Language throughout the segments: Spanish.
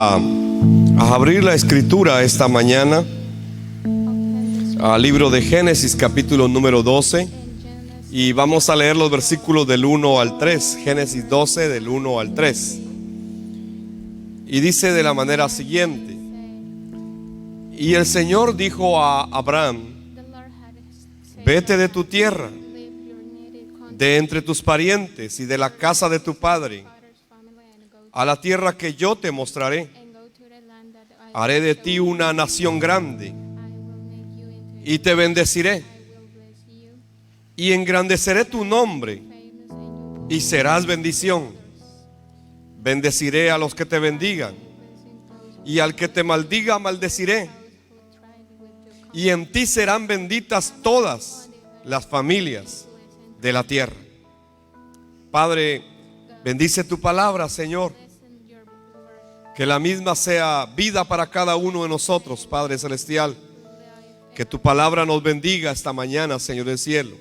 a abrir la escritura esta mañana al libro de Génesis, capítulo número 12, y vamos a leer los versículos del 1 al 3. Génesis 12 del 1 al 3, y dice de la manera siguiente: y el Señor dijo a Abraham: vete de tu tierra, de entre tus parientes y de la casa de tu padre, a la tierra que yo te mostraré. Haré de ti una nación grande y te bendeciré y engrandeceré tu nombre y serás bendición. Bendeciré a los que te bendigan y al que te maldiga maldeciré, y en ti serán benditas todas las familias de la tierra. Padre, bendice tu palabra, Señor. Que la misma sea vida para cada uno de nosotros, Padre Celestial. Que tu palabra nos bendiga esta mañana, Señor del cielo.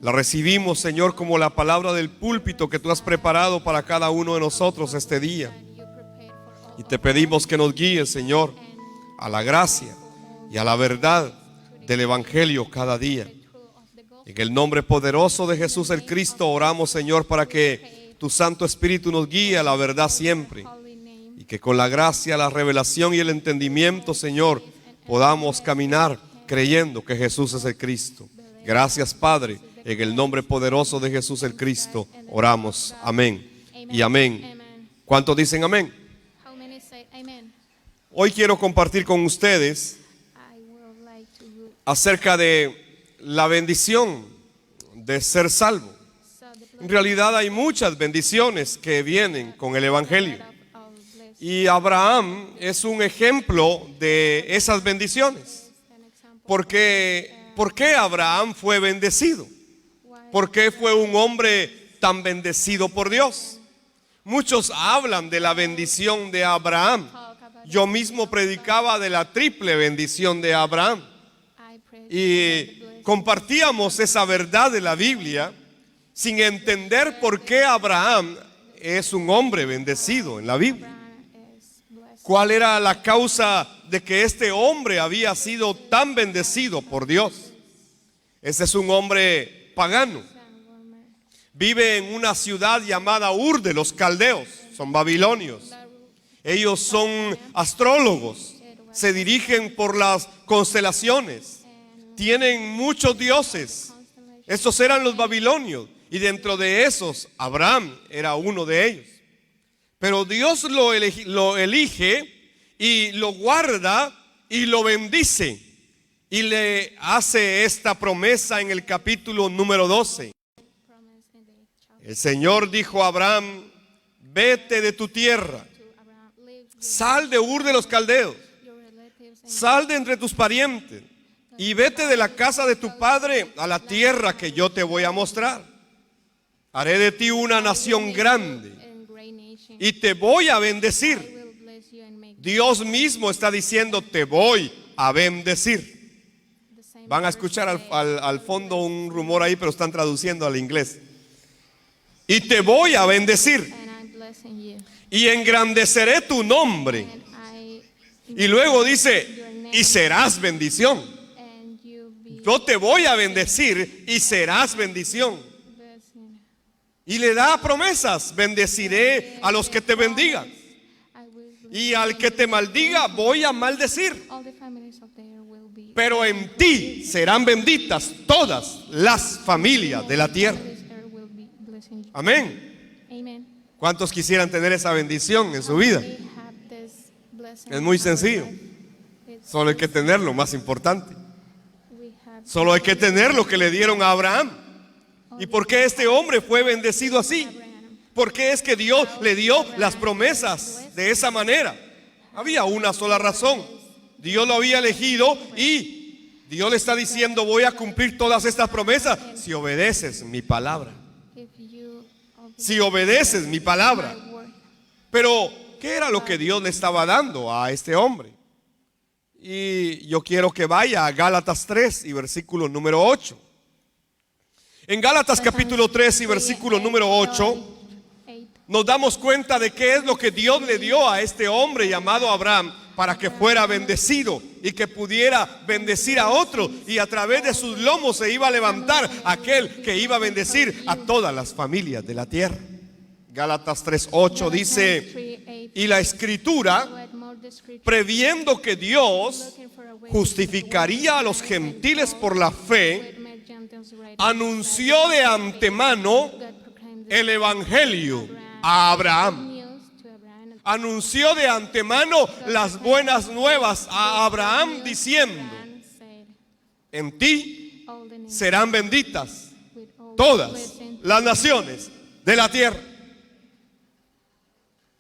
La recibimos, Señor, como la palabra del púlpito que tú has preparado para cada uno de nosotros este día. Y te pedimos que nos guíes, Señor, a la gracia y a la verdad del Evangelio cada día. En el nombre poderoso de Jesús el Cristo oramos, Señor, para que tu Santo Espíritu nos guíe a la verdad siempre. Y que con la gracia, la revelación y el entendimiento, Señor, podamos caminar creyendo que Jesús es el Cristo. Gracias, Padre. En el nombre poderoso de Jesús el Cristo oramos. Amén y amén. ¿Cuántos dicen amén? Hoy quiero compartir con ustedes acerca de la bendición de ser salvo. En realidad hay muchas bendiciones que vienen con el Evangelio. Y Abraham es un ejemplo de esas bendiciones. ¿Por qué Abraham fue bendecido? ¿Por qué fue un hombre tan bendecido por Dios? Muchos hablan de la bendición de Abraham. Yo mismo predicaba de la triple bendición de Abraham. Y compartíamos esa verdad de la Biblia sin entender por qué Abraham es un hombre bendecido en la Biblia. ¿Cuál era la causa de que este hombre había sido tan bendecido por Dios? Este es un hombre pagano. Vive en una ciudad llamada Ur de los Caldeos. Son babilonios. Ellos son astrólogos. Se dirigen por las constelaciones. Tienen muchos dioses. Estos eran los babilonios. Y dentro de esos, Abraham era uno de ellos. Pero Dios lo elige y lo guarda y lo bendice. Y le hace esta promesa en el capítulo número 12. El Señor dijo a Abraham: vete de tu tierra, sal de Ur de los Caldeos, sal de entre tus parientes y vete de la casa de tu padre a la tierra que yo te voy a mostrar. Haré de ti una nación grande y te voy a bendecir. Dios mismo está diciendo: te voy a bendecir. Van a escuchar al fondo un rumor ahí, pero están traduciendo al inglés. Y te voy a bendecir y engrandeceré tu nombre. Y luego dice: y serás bendición. Yo te voy a bendecir y serás bendición. Y le da promesas: bendeciré a los que te bendigan y al que te maldiga voy a maldecir. Pero en ti serán benditas todas las familias de la tierra. Amén. ¿Cuántos quisieran tener esa bendición en su vida? Es muy sencillo. Solo hay que tener lo más importante. Solo hay que tener lo que le dieron a Abraham. ¿Y por qué este hombre fue bendecido así? ¿Por qué es que Dios le dio las promesas de esa manera? Había una sola razón. Dios lo había elegido y Dios le está diciendo: voy a cumplir todas estas promesas si obedeces mi palabra. Si obedeces mi palabra. Pero ¿qué era lo que Dios le estaba dando a este hombre? Y yo quiero que vaya a Gálatas 3 y versículo número 8. En Gálatas capítulo 3 y versículo número 8 nos damos cuenta de qué es lo que Dios le dio a este hombre llamado Abraham para que fuera bendecido y que pudiera bendecir a otro, y a través de sus lomos se iba a levantar aquel que iba a bendecir a todas las familias de la tierra. Gálatas 3:8 dice: y la escritura, previendo que Dios justificaría a los gentiles por la fe, anunció de antemano el evangelio a Abraham. Anunció de antemano las buenas nuevas a Abraham, diciendo: en ti serán benditas todas las naciones de la tierra.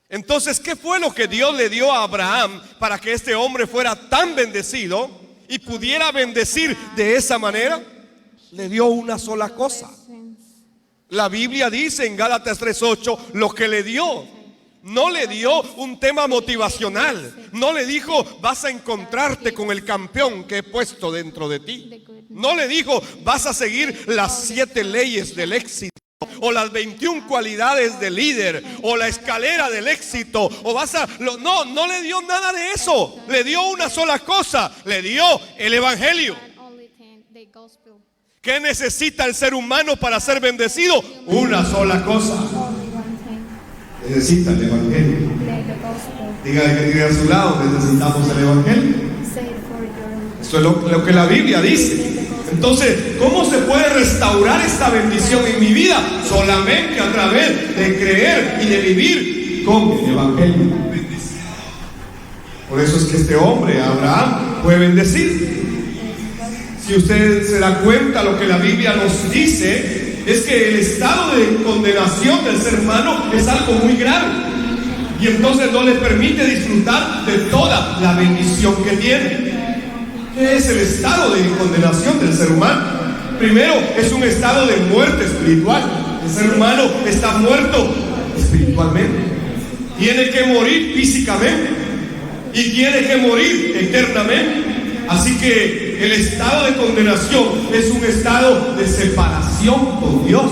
Entonces, ¿qué fue lo que Dios le dio a Abraham para que este hombre fuera tan bendecido y pudiera bendecir de esa manera? Le dio una sola cosa. La Biblia dice en Gálatas 3:8 lo que le dio. No le dio un tema motivacional. No le dijo: vas a encontrarte con el campeón que he puesto dentro de ti. No le dijo: vas a seguir las 7 leyes del éxito, o las 21 cualidades del líder, o la escalera del éxito, o vas a... No le dio nada de eso. Le dio una sola cosa. Le dio el evangelio. ¿Qué necesita el ser humano para ser bendecido? Una sola cosa. Necesita el evangelio. Dígale que tiene a su lado: necesitamos el evangelio. Esto es lo que la Biblia dice. Entonces, ¿cómo se puede restaurar esta bendición en mi vida? Solamente a través de creer y de vivir con el evangelio. Por eso es que este hombre, Abraham, fue bendecido. Si usted se da cuenta, lo que la Biblia nos dice es que el estado de condenación del ser humano es algo muy grave, y entonces no le permite disfrutar de toda la bendición que tiene. ¿Qué es el estado de condenación del ser humano? Primero, es un estado de muerte espiritual. El ser humano está muerto espiritualmente. Tiene que morir físicamente y tiene que morir eternamente. Así que el estado de condenación es un estado de separación con Dios.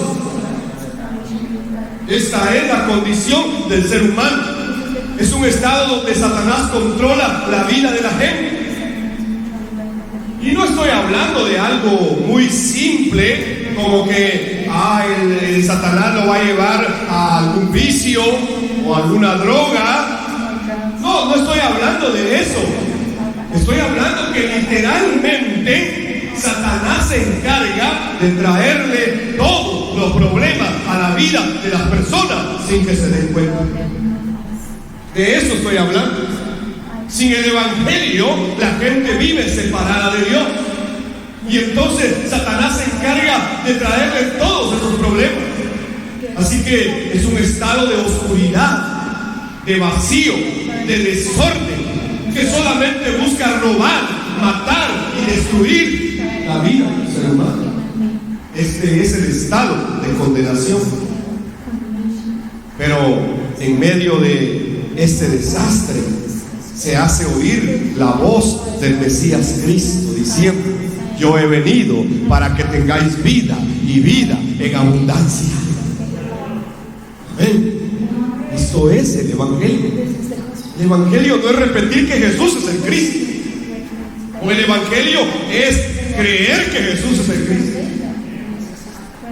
Esta es la condición del ser humano. Es un estado donde Satanás controla la vida de la gente. Y no estoy hablando de algo muy simple, como que el Satanás lo va a llevar a algún vicio o a alguna droga. No estoy hablando de eso. Estoy hablando que literalmente Satanás se encarga de traerle todos los problemas a la vida de las personas sin que se den cuenta. De eso estoy hablando. Sin el evangelio, la gente vive separada de Dios. Y entonces Satanás se encarga de traerle todos esos problemas. Así que es un estado de oscuridad, de vacío, de desorden, que solamente busca robar, matar y destruir la vida del ser humano. Este es el estado de condenación. Pero en medio de este desastre se hace oír la voz del Mesías Cristo diciendo: yo he venido para que tengáis vida y vida en abundancia. Amén. Esto es el evangelio. El evangelio no es repetir que Jesús es el Cristo, o el evangelio es creer que Jesús es el Cristo.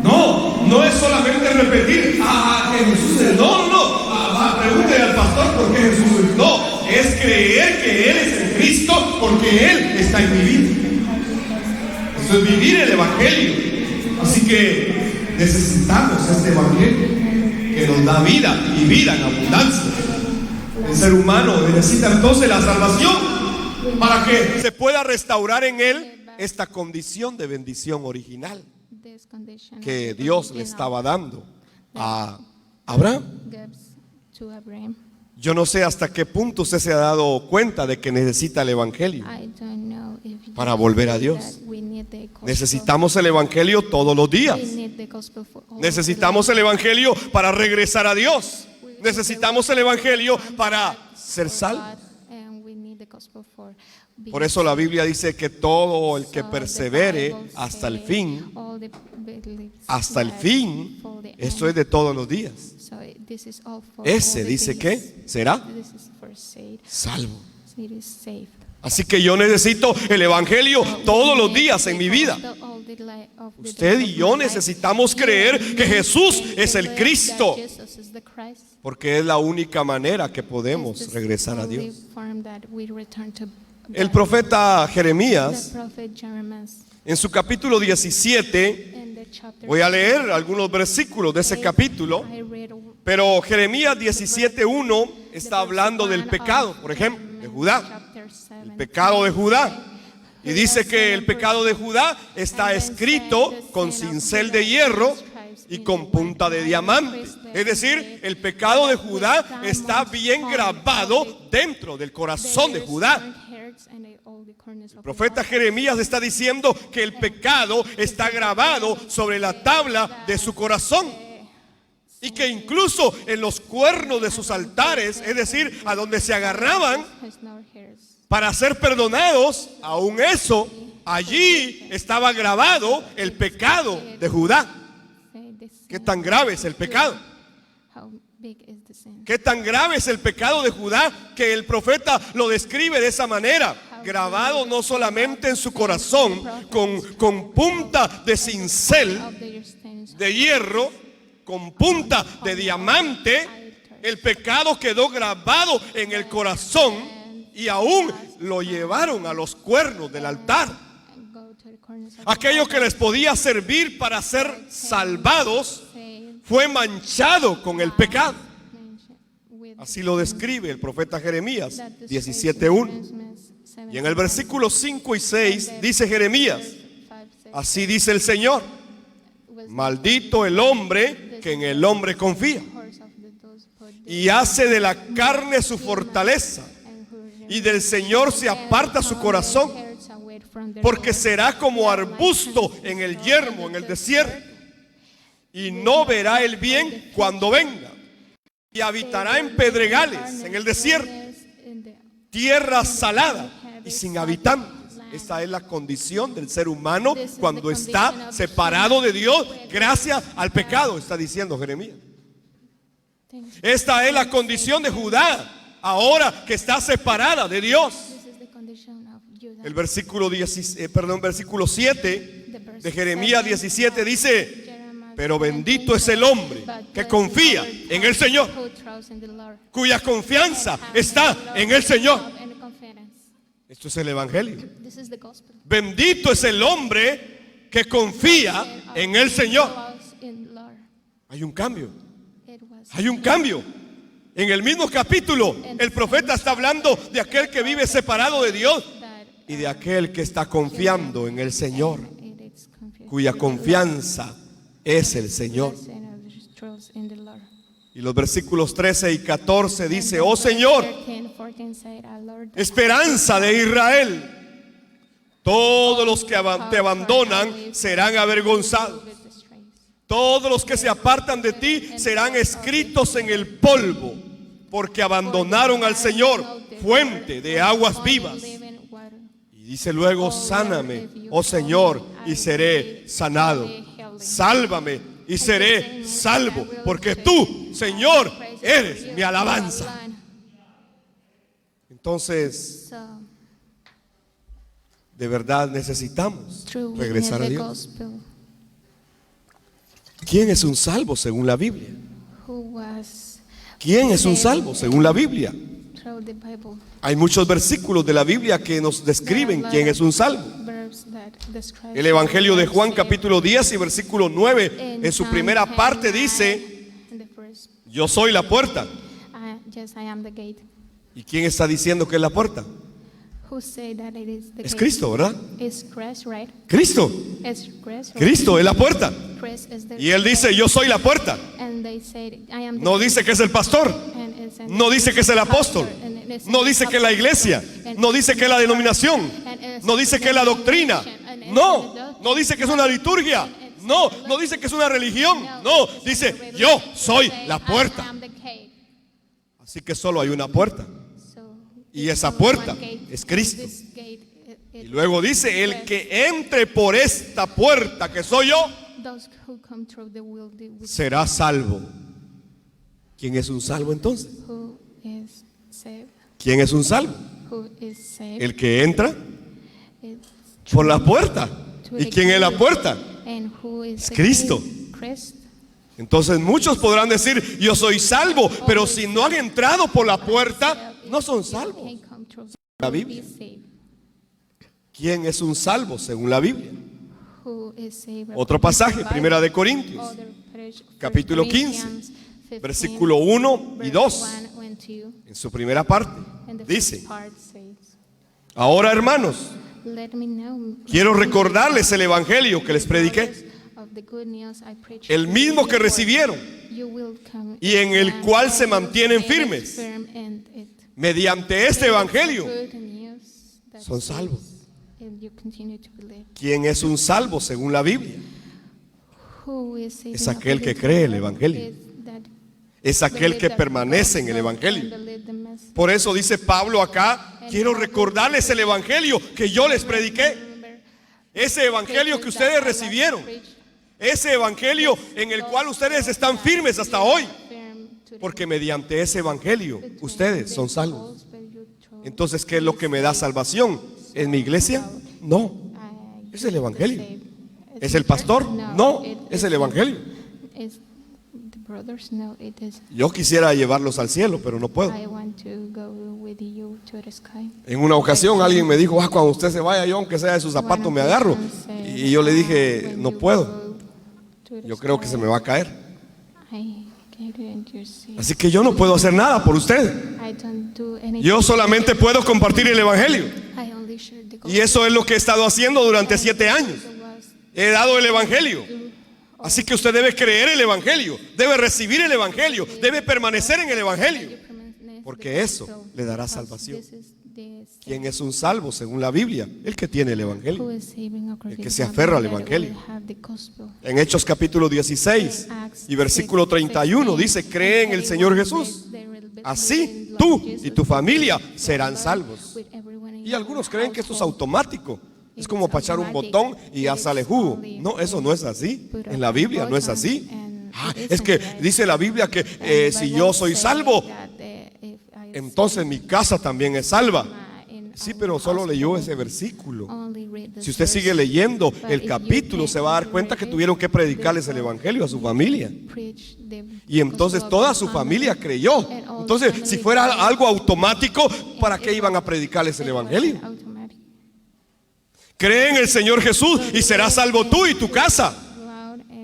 No es solamente repetir que Jesús es. Pregúntele al pastor por qué Jesús es. No, es creer que Él es el Cristo porque Él está en mi vida. Eso es vivir el evangelio. Así que necesitamos este evangelio que nos da vida y vida en abundancia. El ser humano necesita entonces la salvación para que se pueda restaurar en él esta condición de bendición original que Dios le estaba dando a Abraham. Yo no sé hasta qué punto usted se ha dado cuenta de que necesita el evangelio para volver a Dios. Necesitamos el evangelio todos los días. Necesitamos el evangelio para regresar a Dios. Necesitamos el evangelio para ser salvos. Por eso la Biblia dice que todo el que persevere hasta el fin, esto es de todos los días. ese dice que será salvo. Así que yo necesito el evangelio todos los días en mi vida. Usted y yo necesitamos creer que Jesús es el Cristo, porque es la única manera que podemos regresar a Dios. El profeta Jeremías, en su capítulo 17, voy a leer algunos versículos de ese capítulo, pero Jeremías 17:1 está hablando del pecado, por ejemplo, de Judá. El pecado de Judá. Y dice que el pecado de Judá está escrito con cincel de hierro y con punta de diamante. Es decir, el pecado de Judá está bien grabado dentro del corazón de Judá. El profeta Jeremías está diciendo que el pecado está grabado sobre la tabla de su corazón. Y que incluso en los cuernos de sus altares, es decir, a donde se agarraban para ser perdonados, aún eso, allí estaba grabado el pecado de Judá. ¿Qué tan grave es el pecado? ¿Qué tan grave es el pecado de Judá que el profeta lo describe de esa manera? Grabado no solamente en su corazón con punta de cincel de hierro, con punta de diamante, el pecado quedó grabado en el corazón. Y aún lo llevaron a los cuernos del altar. Aquello que les podía servir para ser salvados fue manchado con el pecado. Así lo describe el profeta Jeremías 17:1. Y en el versículo 5 y 6 dice Jeremías: así dice el Señor, maldito el hombre que en el hombre confía y hace de la carne su fortaleza, y del Señor se aparta su corazón, porque será como arbusto en el yermo, en el desierto, y no verá el bien cuando venga, y habitará en pedregales, en el desierto, tierra salada y sin habitantes. Esta es la condición del ser humano cuando está separado de Dios gracias al pecado, está diciendo Jeremías. Esta es la condición de Judá ahora que está separada de Dios. El versículo 7 de Jeremías 17 dice: pero bendito es el hombre que confía en el Señor, cuya confianza está en el Señor. Esto es el evangelio. Bendito es el hombre que confía en el Señor. Hay un cambio. Hay un cambio. En el mismo capítulo, el profeta está hablando de aquel que vive separado de Dios y de aquel que está confiando en el Señor, cuya confianza es el Señor. Y los versículos 13 y 14 dice: oh Señor, esperanza de Israel, todos los que te abandonan serán avergonzados. Todos los que se apartan de ti serán escritos en el polvo, porque abandonaron al Señor, fuente de aguas vivas. Y dice luego: sáname, oh Señor, y seré sanado. Sálvame y seré salvo, porque tú, Señor, eres mi alabanza. Entonces, de verdad necesitamos regresar a Dios. ¿Quién es un salvo según la Biblia? ¿Quién es un salvo según la Biblia? Hay muchos versículos de la Biblia que nos describen quién es un salvo. El Evangelio de Juan capítulo 10 y versículo 9, en su primera parte dice: yo soy la puerta. ¿Y quién está diciendo que es la puerta? Es Cristo, ¿verdad? Cristo. Cristo es la puerta. Y Él dice: yo soy la puerta. No dice que es el pastor. No dice que es el apóstol. No dice que es la iglesia. No dice que es la denominación. No dice que es la doctrina. No dice que es una liturgia. No dice que es una religión. No, dice: yo soy la puerta. Así que solo hay una puerta. Y esa puerta es Cristo. Y luego dice: el que entre por esta puerta que soy yo será salvo. ¿Quién es un salvo entonces? Who is saved? ¿Quién es un salvo? Who is saved? El que entra It's por la puerta. to ¿Y the quién es la gate. puerta? And who is Es the Cristo. gate? Christ. Entonces muchos podrán decir, yo soy salvo, pero si no han entrado por la puerta, no son salvos. Can't come through. La Who Biblia. is saved? ¿Quién es un salvo según la Biblia? Who is saved? Otro pasaje, Primera de Corintios, Other passage, capítulo 15, 15, versículo 1 y 2, 1 and 2, en su primera parte, and the dice: first part says, ahora, hermanos, let me know, quiero recordarles el evangelio que les prediqué, of the good news I preached el to mismo you que before. recibieron, You will come y en el and cual se you mantienen stand firmes. firm in it. mediante este evangelio, Good news that son salvos. saves, and you continue to believe. ¿Quién es un salvo según la Biblia? Who is saved Es and aquel que according to cree el the Word evangelio. is that Es aquel que believe the permanece en el gospel evangelio. and believe the message. Por eso dice Pablo acá, quiero recordarles el evangelio que yo les prediqué. Remember, Ese evangelio que ustedes recibieron. Ese evangelio en el cual ustedes están firmes hasta hoy. Porque mediante ese evangelio ustedes son salvos. Entonces, ¿qué es lo que me da salvación? ¿Es mi iglesia? No. Es el evangelio. ¿Es el pastor? No. Es el evangelio. Yo quisiera llevarlos al cielo, pero no puedo. En una ocasión alguien me dijo, cuando usted se vaya, yo aunque sea de sus zapatos me agarro. Y yo le dije, no puedo. Yo creo que se me va a caer. Así que yo no puedo hacer nada por usted. Yo solamente puedo compartir el evangelio. Y eso es lo que he estado haciendo durante 7 años. He dado el evangelio. Así que usted debe creer el evangelio, debe recibir el evangelio, debe permanecer en el evangelio, porque eso le dará salvación. ¿Quién es un salvo según la Biblia? El que tiene el evangelio, el que se aferra al evangelio. En Hechos capítulo 16 y versículo 31 dice: cree en el Señor Jesús, así tú y tu familia serán salvos. Y algunos creen que esto es automático. Es como para echar un botón y ya sale jugo. No, eso no es así. En la Biblia no es así. Es que dice la Biblia que si yo soy salvo, entonces mi casa también es salva. Sí, pero solo leyó ese versículo. Si usted sigue leyendo el capítulo, se va a dar cuenta que tuvieron que predicarles el evangelio a su familia. Y entonces toda su familia creyó. Entonces, si fuera algo automático, ¿para qué iban a predicarles el evangelio? Cree en el Señor Jesús y serás salvo tú y tu casa.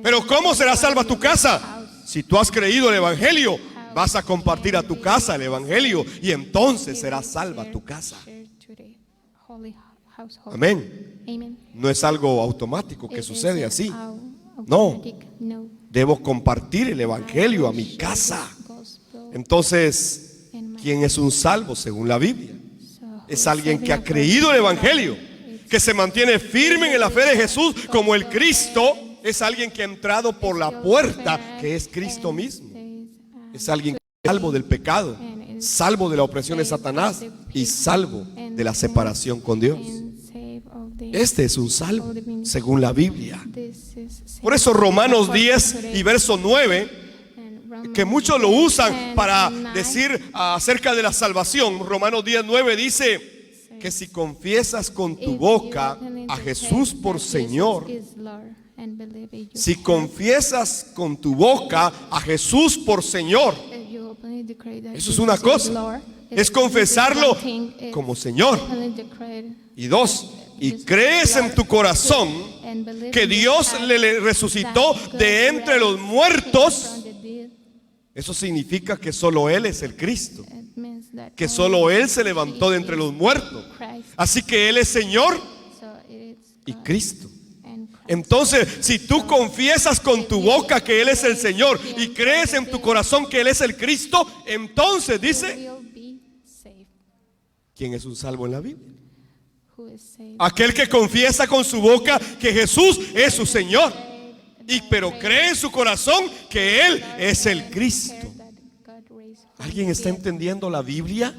Pero ¿cómo será salva tu casa? Si tú has creído el evangelio, vas a compartir a tu casa el evangelio y entonces será salva tu casa. Amén. No es algo automático que sucede así. No. Debo compartir el evangelio a mi casa. Entonces, ¿quién es un salvo según la Biblia? Es alguien que ha creído el evangelio, que se mantiene firme en la fe de Jesús como el Cristo. Es alguien que ha entrado por la puerta, que es Cristo mismo. Es alguien salvo del pecado, salvo de la opresión de Satanás y salvo de la separación con Dios. Este es un salvo según la Biblia. Por eso Romanos 10 y verso 9, que muchos lo usan para decir acerca de la salvación. Romanos 10, 9 dice que si confiesas con tu boca a Jesús por Señor, si confiesas con tu boca a Jesús por Señor, eso es una cosa, es confesarlo como Señor. Y 2, y crees en tu corazón que Dios le resucitó de entre los muertos, eso significa que solo Él es el Cristo, que solo Él se levantó de entre los muertos. Así que Él es Señor y Cristo. Entonces, si tú confiesas con tu boca que Él es el Señor y crees en tu corazón que Él es el Cristo, entonces dice, ¿quién es un salvo en la Biblia? Aquel que confiesa con su boca que Jesús es su Señor, pero cree en su corazón que Él es el Cristo. ¿Alguien está entendiendo la Biblia?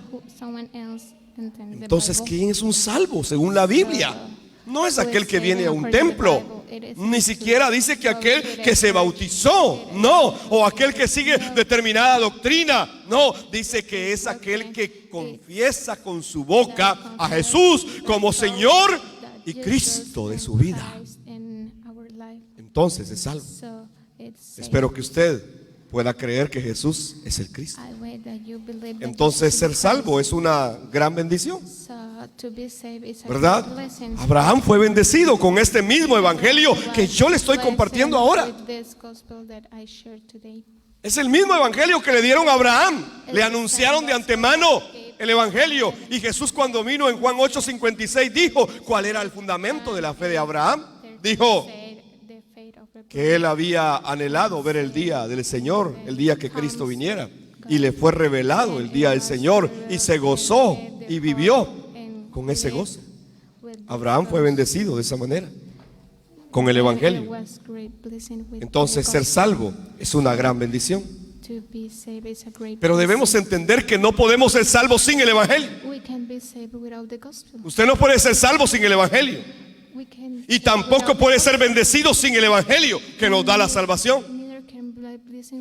Entonces, ¿quién es un salvo según la Biblia? No es aquel que viene a un templo. Ni siquiera dice que aquel que se bautizó, no, o aquel que sigue determinada doctrina, no, dice que es aquel que confiesa con su boca a Jesús como Señor y Cristo de su vida. Entonces es salvo. Espero que usted pueda creer que Jesús es el Cristo. Entonces ser salvo es una gran bendición, ¿verdad? Abraham fue bendecido con este mismo evangelio que yo le estoy compartiendo ahora. Es el mismo evangelio que le dieron a Abraham. Le anunciaron de antemano el evangelio. Y Jesús, cuando vino en Juan 8:56, dijo cuál era el fundamento de la fe de Abraham. Dijo que él había anhelado ver el día del Señor, el día que Cristo viniera, y le fue revelado el día del Señor, y se gozó y vivió con ese gozo. Abraham fue bendecido de esa manera, con el evangelio. Entonces ser salvo es una gran bendición, pero debemos entender que no podemos ser salvos sin el evangelio. Usted no puede ser salvo sin el evangelio, y tampoco puede ser bendecido sin el evangelio que nos da la salvación.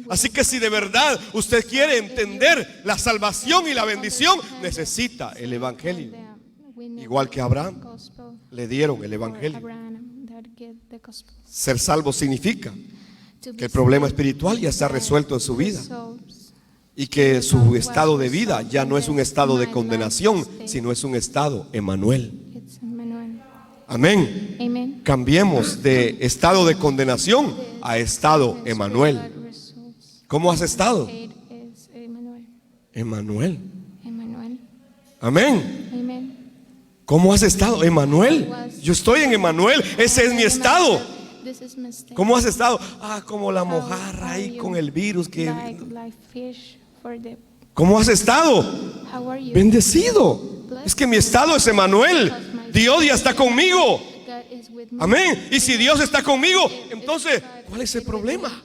Así que si de verdad usted quiere entender la salvación y la bendición, necesita el evangelio. Igual que a Abraham le dieron el evangelio. Ser salvo significa que el problema espiritual ya está resuelto en su vida, y que su estado de vida ya no es un estado de condenación, sino es un estado Emmanuel. Amén. Cambiemos de estado de condenación a estado Emmanuel. ¿Cómo has estado? Emmanuel. Amén. ¿Cómo has estado? Emmanuel. Yo estoy en Emmanuel. Ese es mi estado. ¿Cómo has estado? Como la mojarra ahí con el virus que... ¿Cómo has estado? Bendecido. Es que mi estado es Emmanuel. Dios ya está conmigo. Amén. Y si Dios está conmigo, entonces, ¿cuál es el problema?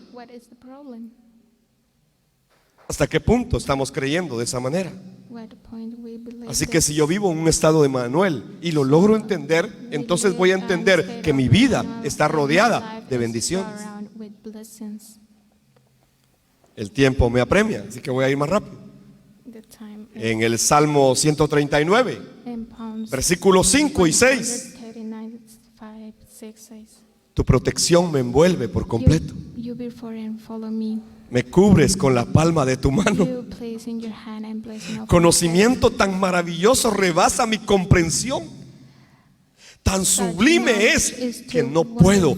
¿Hasta qué punto estamos creyendo de esa manera? Así que si yo vivo en un estado de Emmanuel y lo logro entender, entonces voy a entender que mi vida está rodeada de bendiciones. El tiempo me apremia, así que voy a ir más rápido. En el Salmo 139, versículos 5 y 6, tu protección me envuelve por completo. Me cubres con la palma de tu mano. Conocimiento tan maravilloso rebasa mi comprensión. Tan sublime es que no puedo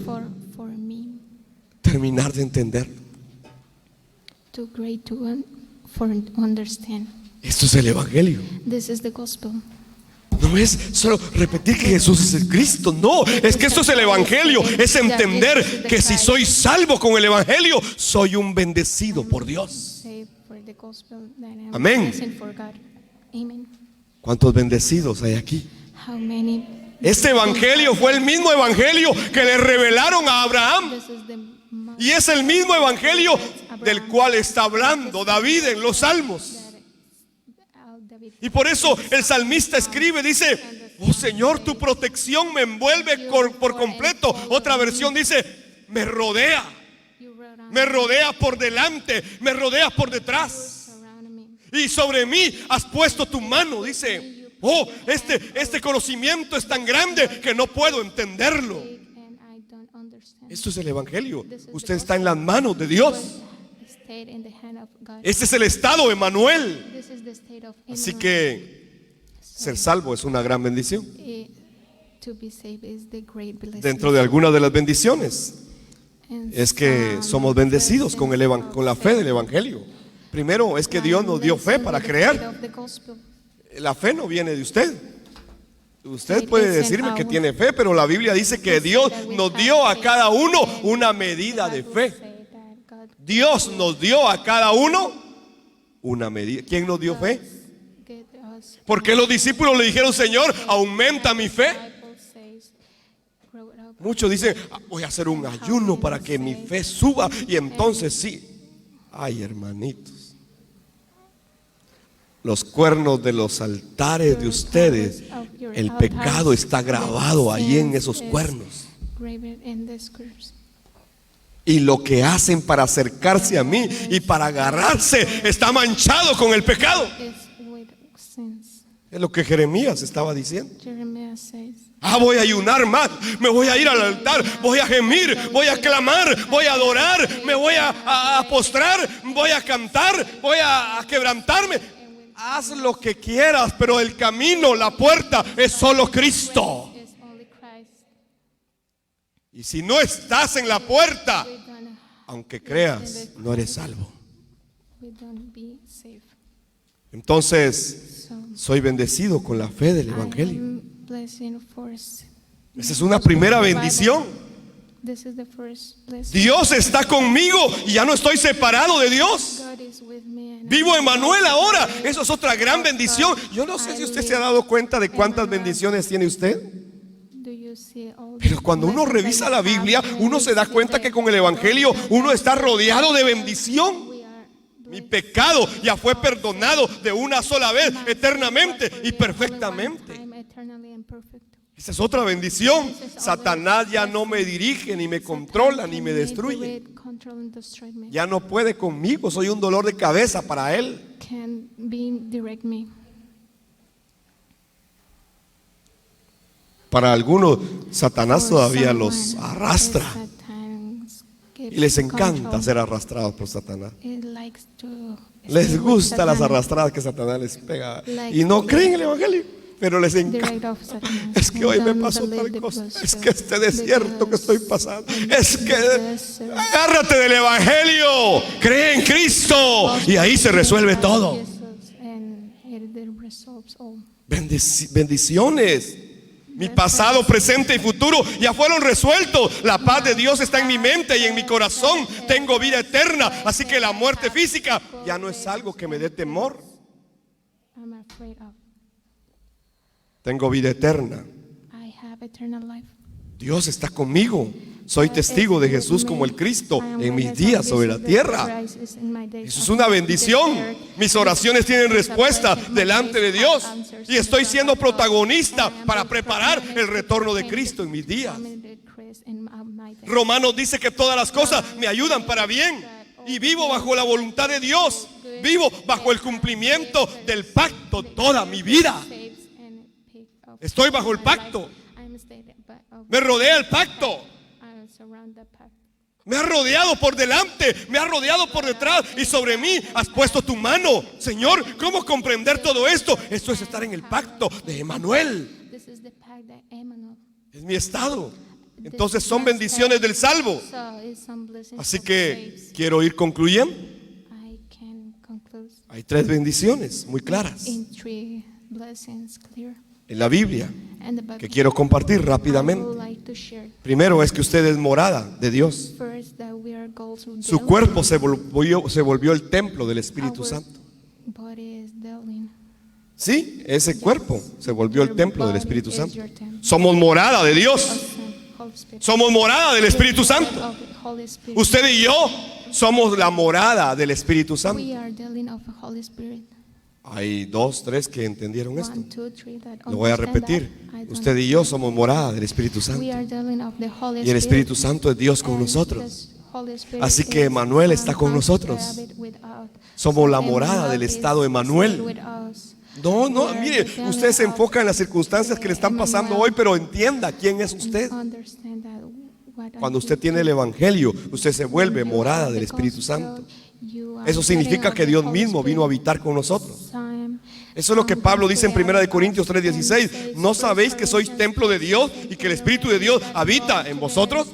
terminar de entenderlo. Esto es el evangelio. No es solo repetir que Jesús es el Cristo, no, es que esto es el evangelio. Es entender que si soy salvo con el evangelio, soy un bendecido por Dios. Amén. ¿Cuántos bendecidos hay aquí? Este evangelio fue el mismo evangelio que le revelaron a Abraham, y es el mismo evangelio del cual está hablando David en los Salmos. Y por eso el salmista escribe, dice: oh Señor, tu protección me envuelve por completo. Otra versión dice: me rodea por delante, me rodea por detrás, y sobre mí has puesto tu mano. Dice: oh, este conocimiento es tan grande que no puedo entenderlo. Esto es el evangelio. Usted está en las manos de Dios. Este es el estado Emmanuel. Así que ser salvo es una gran bendición. Dentro de algunas de las bendiciones es que somos bendecidos con la fe del evangelio. Primero es que Dios nos dio fe para creer. La fe no viene de usted. Usted puede decirme que tiene fe, pero la Biblia dice que Dios nos dio a cada uno una medida de fe. Dios nos dio a cada uno una medida. ¿Quién nos dio fe? ¿Por qué los discípulos le dijeron: Señor, aumenta mi fe? Muchos dicen: voy a hacer un ayuno para que mi fe suba, y entonces sí. Ay, hermanitos, los cuernos de los altares de ustedes, el pecado está grabado ahí en esos cuernos. graven in the scriptures. Y lo que hacen para acercarse a mí y para agarrarse está manchado con el pecado. It's with sins. Es lo que Jeremías estaba diciendo. Jeremiah says, Voy a ayunar más, me voy a ir al altar, voy a gemir, voy a clamar, voy a adorar, me voy a postrar, voy a cantar, voy a quebrantarme. Haz lo que quieras, pero el camino, la puerta es solo Cristo. it's only Christ. Y si no estás en la puerta, We don't, aunque creas, no eres salvo. we don't be safe. Entonces, So soy bendecido con la fe del I Evangelio. am blessing for. Esa es una primera bendición. This is the first blessing. Dios está conmigo y ya no estoy separado de Dios. God is with me. And Vivo Emmanuel ahora. Eso es otra gran bendición. Yo no sé si usted se ha dado cuenta de cuántas bendiciones tiene usted. do you see all the Pero cuando uno blessings revisa that la you have? Biblia, When uno you se da see cuenta the que con el Evangelio uno está rodeado de bendición. we are Mi blessed. pecado ya fue perdonado de una sola vez, My eternamente sins were y forgiven only one perfectamente. time, eternally and perfect. Esa es otra bendición. Satanás ya no me dirige, ni me controla, ni me destruye. Control and destroy me. Ya no puede conmigo, soy un dolor de cabeza para él. Can be direct me. Para algunos, Satanás For todavía los someone, arrastra Satan's y les encanta control. ser arrastrados por Satanás. It likes to Les stay with gusta las Satan, arrastradas que Satanás les pega Like y no creen el Evangelio, pero les direct encanta. of Satan. Es que And hoy me don't pasó believe tal the cosa, gospel es que este desierto que estoy because pasando, es que desert. agárrate del Evangelio, cree en Cristo y ahí se resuelve todo. Jesus, and it resolves all. Bendiciones. Mi pasado, presente y futuro ya fueron resueltos. La paz de Dios está en mi mente y en mi corazón. Tengo vida eterna. Así que la muerte física ya no es algo que me dé temor. I'm afraid of. Tengo vida eterna. I have eternal life. Dios está conmigo. Soy testigo de Jesús como el Cristo en mis días sobre la tierra. Eso es una bendición. Mis oraciones tienen respuesta delante de Dios. Y estoy siendo protagonista para preparar el retorno de Cristo en mis días. Romanos dice que todas las cosas me ayudan para bien. Y vivo bajo la voluntad de Dios. Vivo bajo el cumplimiento del pacto toda mi vida. Estoy bajo el pacto. Me rodea el pacto. Me has rodeado por delante, me has rodeado por detrás y sobre mí has puesto tu mano. Señor, ¿cómo comprender todo esto? Esto es estar en el pacto de Emmanuel. Es mi estado. Entonces son bendiciones del salvo. Así que quiero ir concluyendo. Hay tres bendiciones muy claras en la Biblia que quiero compartir rápidamente. Primero es que usted es morada de Dios. Su cuerpo se volvió el templo del Espíritu Santo. Sí, ese cuerpo se volvió el templo del Espíritu Santo. Somos morada de Dios. Somos morada del Espíritu Santo. Usted y yo somos la morada del Espíritu Santo. Hay 2, 3 que entendieron esto. Lo voy a repetir. Usted y yo somos morada del Espíritu Santo. Y el Espíritu Santo es Dios con nosotros. Así que Emmanuel está con nosotros. Somos la morada del estado de Emmanuel. No, mire, usted se enfoca en las circunstancias que le están pasando hoy, pero entienda quién es usted. Cuando usted tiene el Evangelio, usted se vuelve morada del Espíritu Santo. Eso significa que Dios mismo vino a habitar con nosotros. Eso es lo que Pablo dice en 1 Corintios 3:16. ¿No sabéis que sois templo de Dios y que el Espíritu de Dios habita en vosotros?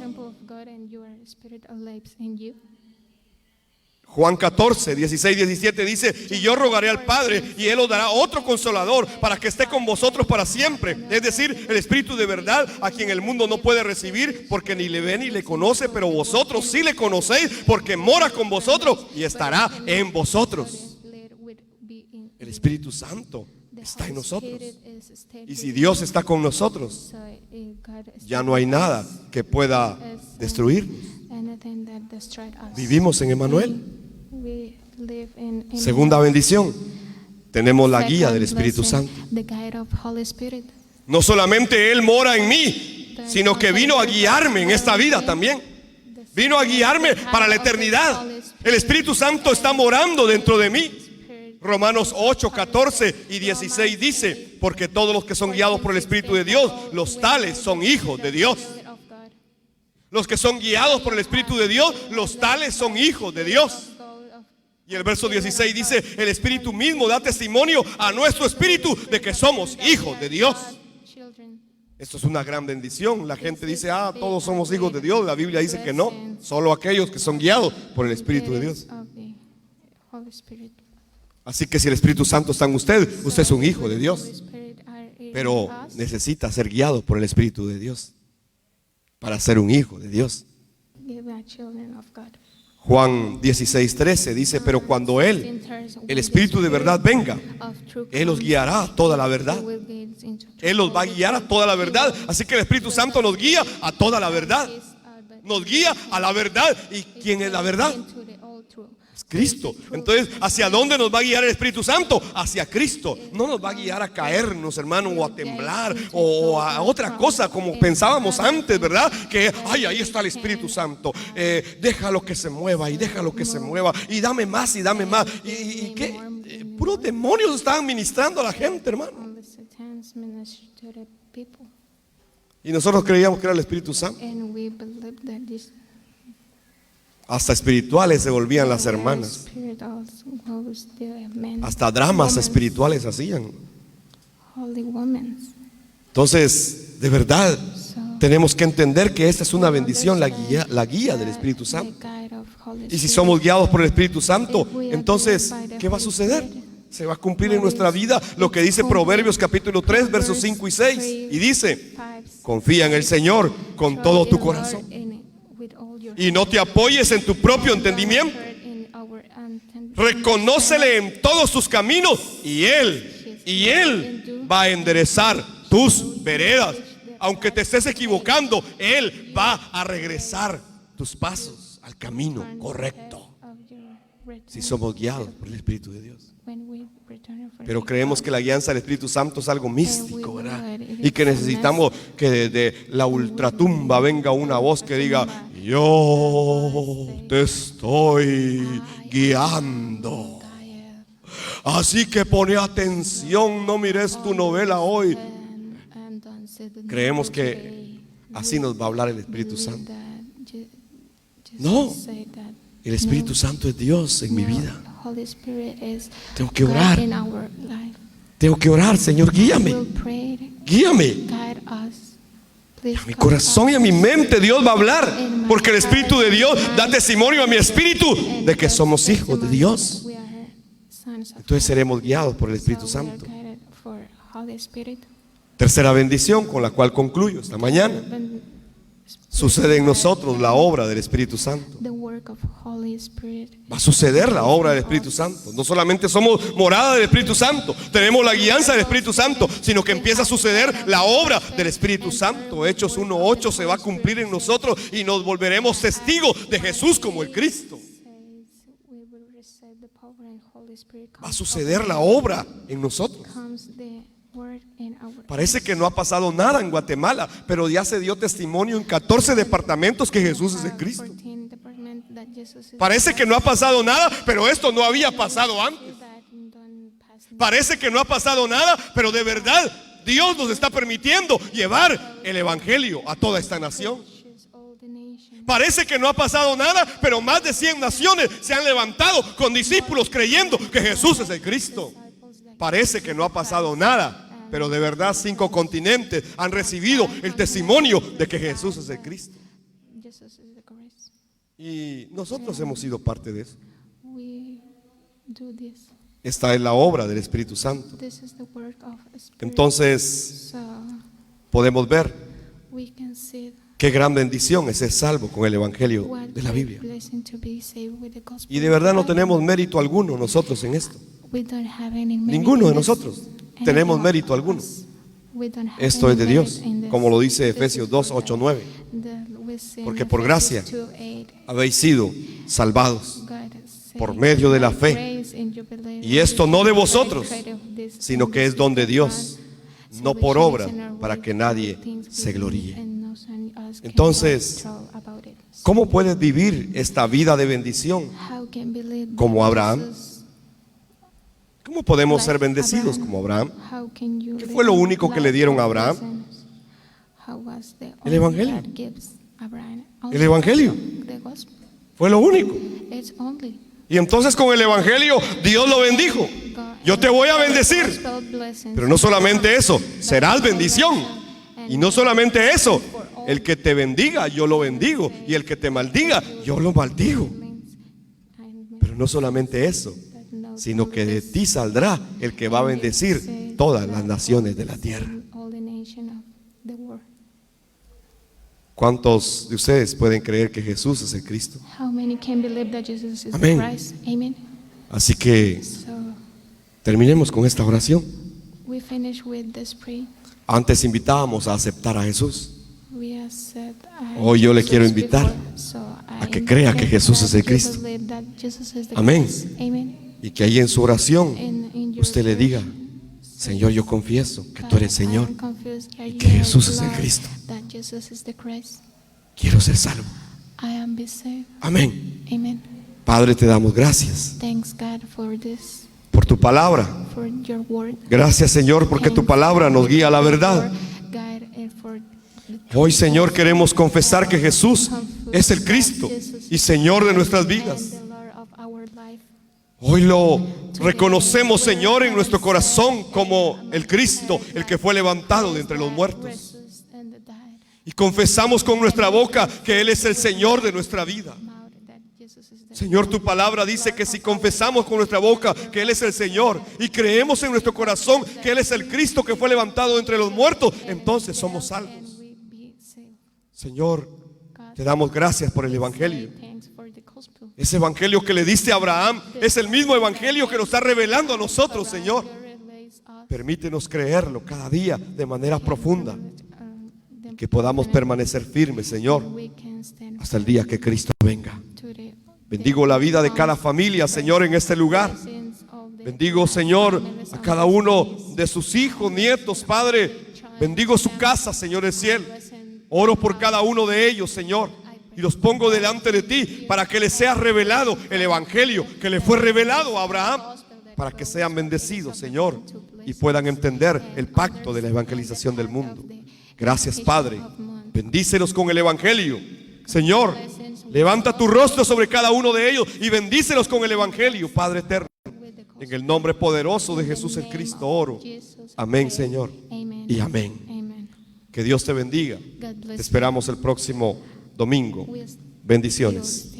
Juan 14, 16, 17 dice: y yo rogaré al Padre y Él os dará otro consolador para que esté con vosotros para siempre. Es decir, el Espíritu de verdad, a quien el mundo no puede recibir porque ni le ve ni le conoce, pero vosotros sí le conocéis porque mora con vosotros y estará en vosotros. El Espíritu Santo está en nosotros. Y si Dios está con nosotros, ya no hay nada que pueda destruirnos. Vivimos en Emmanuel. Segunda bendición, tenemos la guía del Espíritu Santo. No solamente Él mora en mí, sino que vino a guiarme en esta vida también. Vino a guiarme para la eternidad. El Espíritu Santo está morando dentro de mí. Romanos 8, 14 y 16 dice: porque todos los que son guiados por el Espíritu de Dios, los tales son hijos de Dios. Los que son guiados por el Espíritu de Dios, los tales son hijos de Dios. Y el verso 16 dice: el Espíritu mismo da testimonio a nuestro espíritu de que somos hijos de Dios. Esto es una gran bendición. La gente dice: todos somos hijos de Dios. La Biblia dice que no, solo aquellos que son guiados por el Espíritu de Dios. Así que si el Espíritu Santo está en usted, usted es un hijo de Dios. Pero necesita ser guiado por el Espíritu de Dios para ser un hijo de Dios. Juan 16:13 dice: pero cuando Él, el Espíritu de verdad, venga, Él los guiará a toda la verdad. Él los va a guiar a toda la verdad. Así que el Espíritu Santo nos guía a toda la verdad. Nos guía a la verdad. ¿Y quién es la verdad? Es Cristo. Entonces, ¿hacia dónde nos va a guiar el Espíritu Santo? Hacia Cristo. No nos va a guiar a caernos, hermano, o a temblar, o a otra cosa como pensábamos antes, ¿verdad? Que, ahí está el Espíritu Santo. Déjalo que se mueva y déjalo que se mueva. Y dame más y dame más. ¿Y qué? Puros demonios estaban ministrando a la gente, hermano. Y nosotros creíamos que era el Espíritu Santo. Hasta espirituales se volvían las hermanas. Hasta dramas espirituales hacían. Entonces, de verdad, tenemos que entender que esta es una bendición, la guía del Espíritu Santo. Y si somos guiados por el Espíritu Santo, entonces, ¿qué va a suceder? Se va a cumplir en nuestra vida lo que dice Proverbios capítulo 3, versos 5 y 6. Y dice: confía en el Señor con todo tu corazón y no te apoyes en tu propio entendimiento. Reconócele en todos tus caminos y Él va a enderezar tus veredas. Aunque te estés equivocando, Él va a regresar tus pasos al camino correcto. Si somos guiados por el Espíritu de Dios. Pero creemos que la guianza del Espíritu Santo es algo místico, ¿verdad? Y que necesitamos que desde la ultratumba venga una voz que diga: yo te estoy guiando. Así que pone atención, no mires tu novela hoy. Creemos que así nos va a hablar el Espíritu Santo. No, el Espíritu Santo es Dios en mi vida. Tengo que orar. Tengo que orar: Señor, guíame. Guíame. A mi corazón y a mi mente Dios va a hablar, porque el Espíritu de Dios da testimonio a mi espíritu de que somos hijos de Dios. Entonces seremos guiados por el Espíritu Santo. Tercera bendición con la cual concluyo esta mañana: sucede en nosotros la obra del Espíritu Santo. Va a suceder la obra del Espíritu Santo. No solamente somos morada del Espíritu Santo, tenemos la guianza del Espíritu Santo, sino que empieza a suceder la obra del Espíritu Santo. Hechos 1:8 se va a cumplir en nosotros y nos volveremos testigos de Jesús como el Cristo. Va a suceder la obra en nosotros. Parece que no ha pasado nada en Guatemala, pero ya se dio testimonio en 14 departamentos que Jesús es el Cristo. Parece que no ha pasado nada, pero esto no había pasado antes. Parece que no ha pasado nada, pero de verdad Dios nos está permitiendo llevar el evangelio a toda esta nación. Parece que no ha pasado nada, pero más de 100 naciones se han levantado con discípulos creyendo que Jesús es el Cristo. Parece que no ha pasado nada, pero de verdad 5 continentes han recibido el testimonio de que Jesús es el Cristo. Y nosotros hemos sido parte de eso. Esta es la obra del Espíritu Santo. Entonces podemos ver qué gran bendición es ser salvo con el evangelio de la Biblia. Y de verdad no tenemos mérito alguno nosotros en esto. Ninguno de nosotros tenemos mérito alguno. Esto es de Dios, como lo dice Efesios 2, 8, 9. Porque por gracia habéis sido salvados por medio de la fe. Y esto no de vosotros, sino que es don de Dios, no por obra, para que nadie se gloríe. knows and us Entonces, cannot tell about it. ¿cómo puedes vivir esta vida de bendición How can believe como that Abraham? Jesus, ¿Cómo podemos ser like bendecidos Abraham, como Abraham? how can you ¿Qué fue lo live único que le life dieron a of Abraham? blessings? How was the El only Evangelio. God gives Abraham? El Evangelio. The gospel. Fue lo único. It's only Y entonces con el Evangelio Dios lo bendijo. God. Yo te voy a bendecir. Gospel blessings. Pero no solamente eso, serás bendición. Y no solamente eso, el que te bendiga, yo lo bendigo. Y el que te maldiga, yo lo maldigo. Pero no solamente eso, sino que de ti saldrá el que va a bendecir todas las naciones de la tierra. All the nation of the world. ¿Cuántos de ustedes pueden creer que Jesús es el Cristo? How many can believe that Jesus is Amén. the Christ? Amen. Así que So terminemos con esta oración. we finish with this prayer. Antes invitábamos a aceptar a Jesús. We have said, Hoy yo le Jesus quiero invitar before, so a que I crea que invite Jesús that es el you Cristo. believe that Jesus is the Amén. Christ. Amen. Y que ahí en su oración In your usted le diga: church, Señor, yo confieso que God, tú eres I Señor. am confused that you que are Jesús es el Lord, Cristo. that Jesus is the Christ. Quiero ser salvo. I am be saved. Amén. Amen. Padre, te damos gracias Thanks God for this, por tu palabra. for your word. Gracias, Señor, porque tu palabra nos guía a la verdad. Hoy, Señor, queremos confesar que Jesús es el Cristo y Señor de nuestras vidas. Hoy lo reconocemos, Señor, en nuestro corazón como el Cristo, el que fue levantado de entre los muertos. Y confesamos con nuestra boca que Él es el Señor de nuestra vida. Señor, tu palabra dice que si confesamos con nuestra boca que Él es el Señor y creemos en nuestro corazón que Él es el Cristo que fue levantado de entre los muertos, entonces somos salvos. Señor, te damos gracias por el Evangelio. Ese Evangelio que le diste a Abraham es el mismo Evangelio que nos está revelando a nosotros, Señor. Permítenos creerlo cada día de manera profunda. Que podamos permanecer firmes, Señor, hasta el día que Cristo venga. Bendigo la vida de cada familia, Señor, en este lugar. Bendigo, Señor, a cada uno de sus hijos, nietos, Padre. Bendigo su casa, Señor del cielo. Oro por cada uno de ellos, Señor, y los pongo delante de ti para que les sea revelado el Evangelio que le fue revelado a Abraham, para que sean bendecidos, Señor, y puedan entender el pacto de la evangelización del mundo. Gracias, Padre. Bendícelos con el Evangelio. Señor, levanta tu rostro sobre cada uno de ellos y bendícelos con el Evangelio, Padre eterno. En el nombre poderoso de Jesús el Cristo oro. Amén, Señor. Y amén. Que Dios te bendiga. Te esperamos el próximo domingo. Bendiciones.